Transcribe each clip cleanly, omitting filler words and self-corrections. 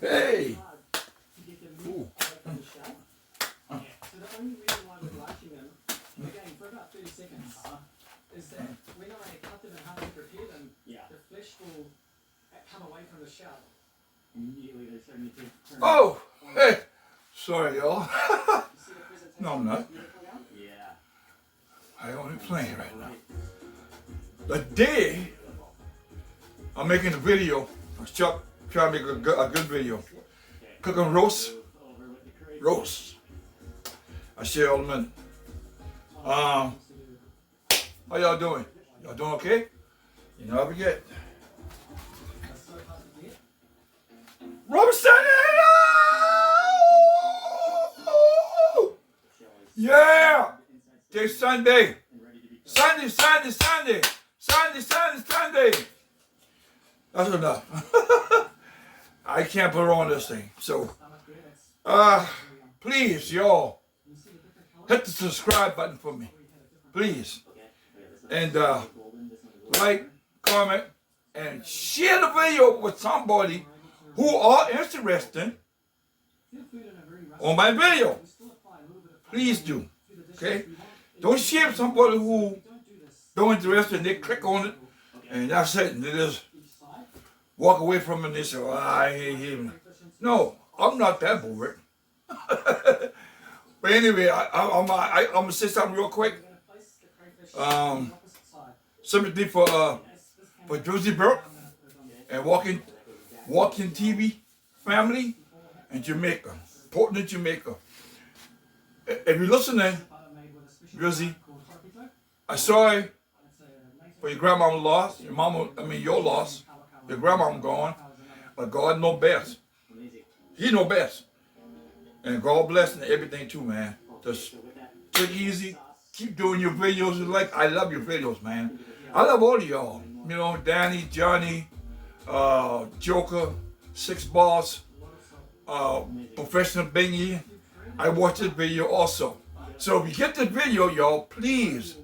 Hey. Ooh. So the only reason why we're watching them, again, for about 30 seconds, is that when I cut them and how they prepare them, the flesh will come away from the shell. Immediately they turn into turn. Oh, hey. Sorry, y'all. No, I'm not. Yeah. I only playing right now. The day I'm making a video, I'm trying to make a good video. Cooking roast. I share all the minute. How y'all doing? Y'all doing okay? You know, I forget. Robinson! Yeah! It's Sunday. Sunday. That's enough. I can't put on this thing. So, please, y'all, hit the subscribe button for me. Please. And like, comment, and share the video with somebody who are interested on my video. Please do. Okay? Don't share with somebody who don't interested and they click on it and that's it. And they just walk away from it and they say, oh, I hate him. No, I'm not that bored. But anyway, I'm going to say something real quick. Sympathy for Josie Burke and Walking TV family in Jamaica, Portland, Jamaica. If you're listening, Josie, I'm sorry for your grandmama loss, your loss, your grandmama gone, but God knows best. He knows best. And God bless and everything too, man. Just take it easy. Keep doing your videos. Like I love your videos, man. I love all of y'all. You know, Danny, Johnny, Joker, Six Boss, Professional Bingy. I watch this video also. So if you get this video, y'all, please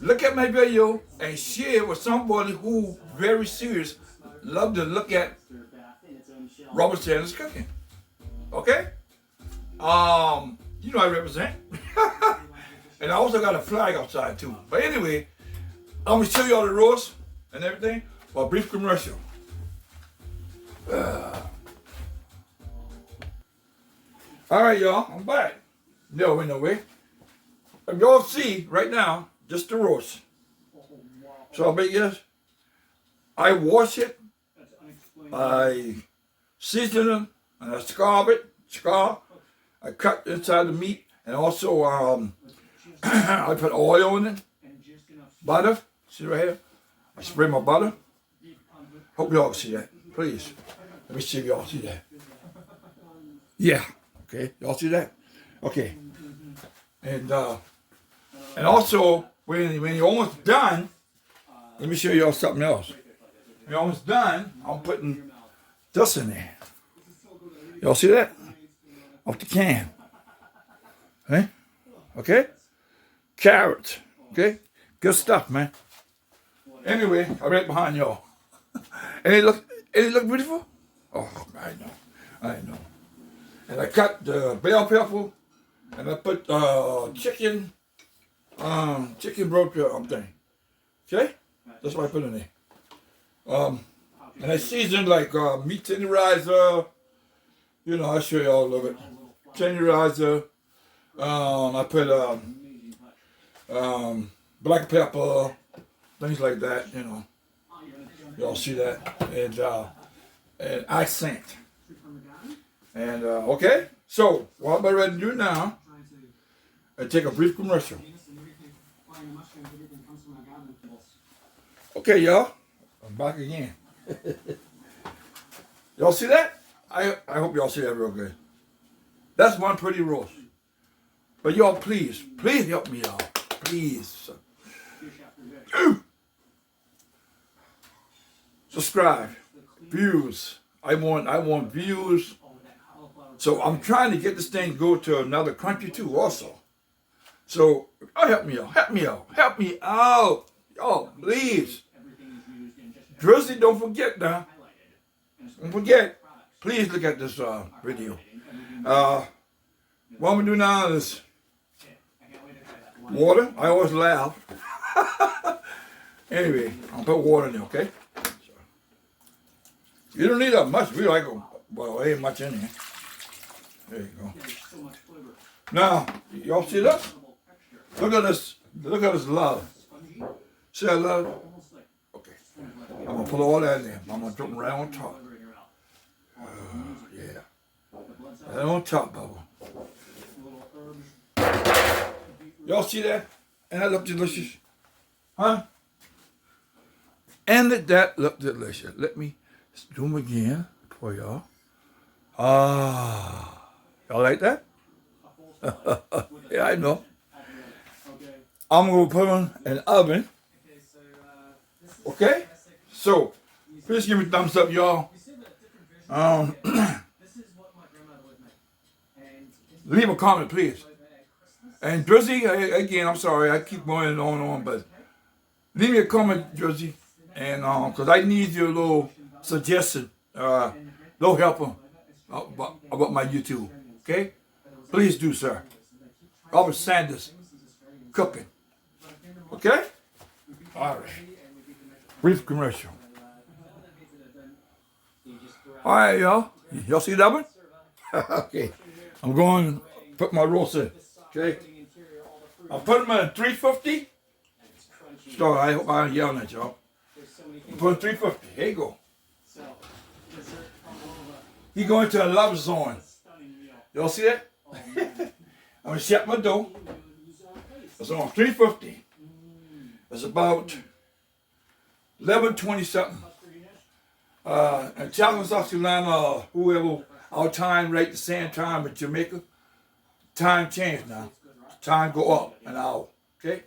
look at my video and share it with somebody who very serious love to look at Robert Sanders cooking. Okay? You know I represent. And I also got a flag outside too. But anyway, I'm gonna show you all the roast and everything for a brief commercial. All right, y'all, I'm back. No way. If y'all see right now, just the roast. So I'll make this. I wash it, I season it, and I scarf it. I cut inside the meat, and also I put oil in it, butter. See right here? I spray my butter. Hope y'all see that, please. Let me see if y'all see that. Yeah. Okay, y'all see that? Okay. And also when you're almost done, let me show y'all something else. When you're almost done, I'm putting this in there. Y'all see that? Off the can. Okay? Okay? Carrots. Okay? Good stuff, man. Anyway, I'm right behind y'all. And it look beautiful? Oh, I know. And I cut the bell pepper, and I put chicken broth thing. Okay? That's what I put in there. And I seasoned like meat tenderizer. You know, I'll show you all of it. Tenderizer. I put black pepper, things like that, you know. Y'all see that? And accent. And okay, so what I'm ready to do now, I take a brief commercial. Okay, y'all, I'm back again. Y'all see that? I hope y'all see that real good. That's one pretty roast. But y'all, please help me out, please. Subscribe, views. I want views. So I'm trying to get this thing to go to another country too also. So help me out. Y'all, please. Drizzy, don't forget now. Don't forget. please look at this video. What I'm gonna do now is water. I always laugh. Anyway, I'll put water in there, okay? So, you don't need that much. We like, well, there ain't much in here. There you go. Now, y'all see this? Look at this. Look at this love. See that love? Okay. I'm gonna put all that in there. I'm gonna drop it right on top. Yeah. Right on top, Bubba. Y'all see that? And that look delicious. Huh? And that look delicious. Let me zoom again for y'all. Ah. Y'all like that? Yeah, I know. I'm going to put them in the oven. Okay? So, please give me a thumbs up, y'all. Leave a comment, please. And Drizzy, again, I'm sorry, I keep going on, but leave me a comment, Drizzy, and because I need your little suggestion, little help about my YouTube, okay? Please do, sir. Robert Sanders, cooking, okay? All right. Brief commercial. All right, y'all. Y'all see that one? Okay. I'm going to put my roast in, okay? I'll put them at 350. So I hope I'm yelling at y'all. Put 350. Here you go. He going to a love zone. Y'all see that? I'm gonna shut my door. It's on 350. It's about 11:20 something. In Chalmers, South Carolina, whoever our time right the same time in Jamaica. Time changed now. Time go up an hour. Okay?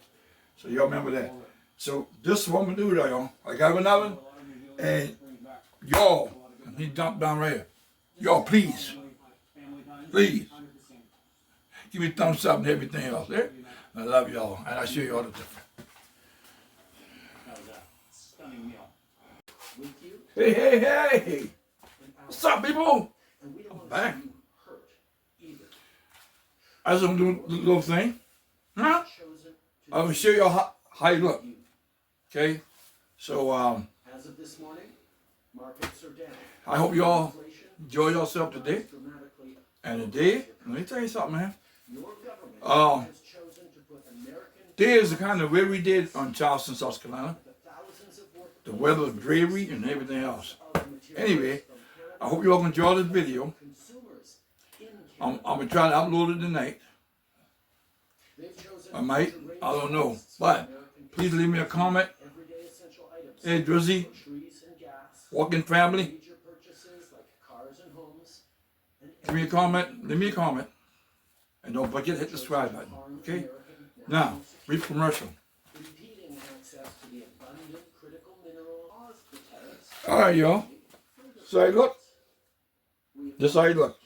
So y'all remember that. So this is what I'm gonna do, y'all. I got an oven, and y'all, he dumped down right here. Y'all, please, give me a thumbs up and everything else. There, I love y'all, and I'll show you all the different. Hey! What's up, people? I'm back. I was gonna do a little thing. Huh? I'm gonna show y'all how you look. Okay? So, as of this morning, markets are down. I hope y'all enjoy yourself today. And today, let me tell you something, man. Today is the kind of way we did on Charleston, South Carolina. The weather was dreary and everything else. Anyway, I hope you all enjoy this video. I'm going to try to upload it tonight. I might, I don't know. But please leave me a comment. Hey, Drizzy, Walking Family. Give me a comment, leave me a comment. And don't forget to hit the subscribe button. Okay? Now, brief commercial. Alright, y'all. So I look. This how you look.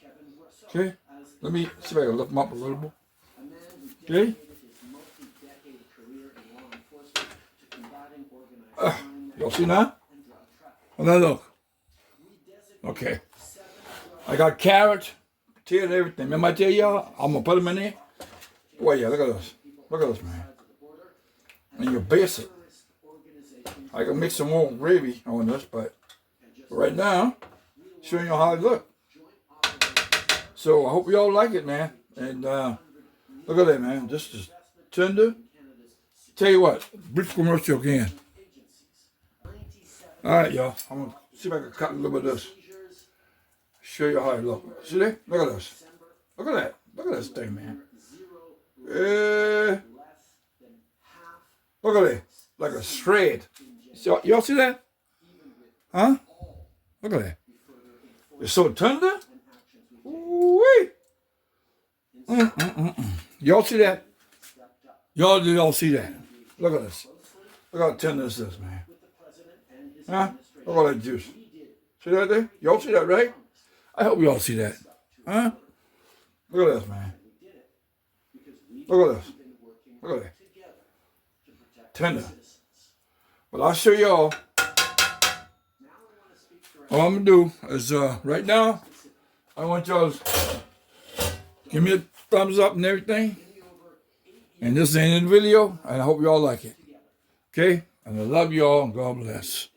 Okay? Let me see if I can lift them up a little bit. Okay? Y'all see now? And then look. Okay. I got carrots, potato, and everything. Remember I tell y'all, I'm going to put them in there? Boy, yeah, look at this. Look at this, man. And you base it. I can mix some more gravy on this, but right now, showing you how it look. So I hope y'all like it, man. And look at that, man. This is tender. Tell you what, brief commercial again. All right, y'all. I'm going to see if I can cut a little bit of this. Show you how it look. See that? Look at this. Look at that. Look at this thing, man. Look at it. Like a shred. Y'all see that? Huh? Look at that. It's so tender. Ooh-wee. Y'all see that? Y'all see that? Look at this. Look how tender this is, man. Huh? Look at all that juice. See that there? Y'all see that, right? I hope y'all see that. Huh? Look at this, man. Look at this. Look at that. Tender. But I'll show y'all. All I'm going to do is, right now, I want y'all to give me a thumbs up and everything. And this is the end of the video, and I hope y'all like it. Okay? And I love y'all, and God bless.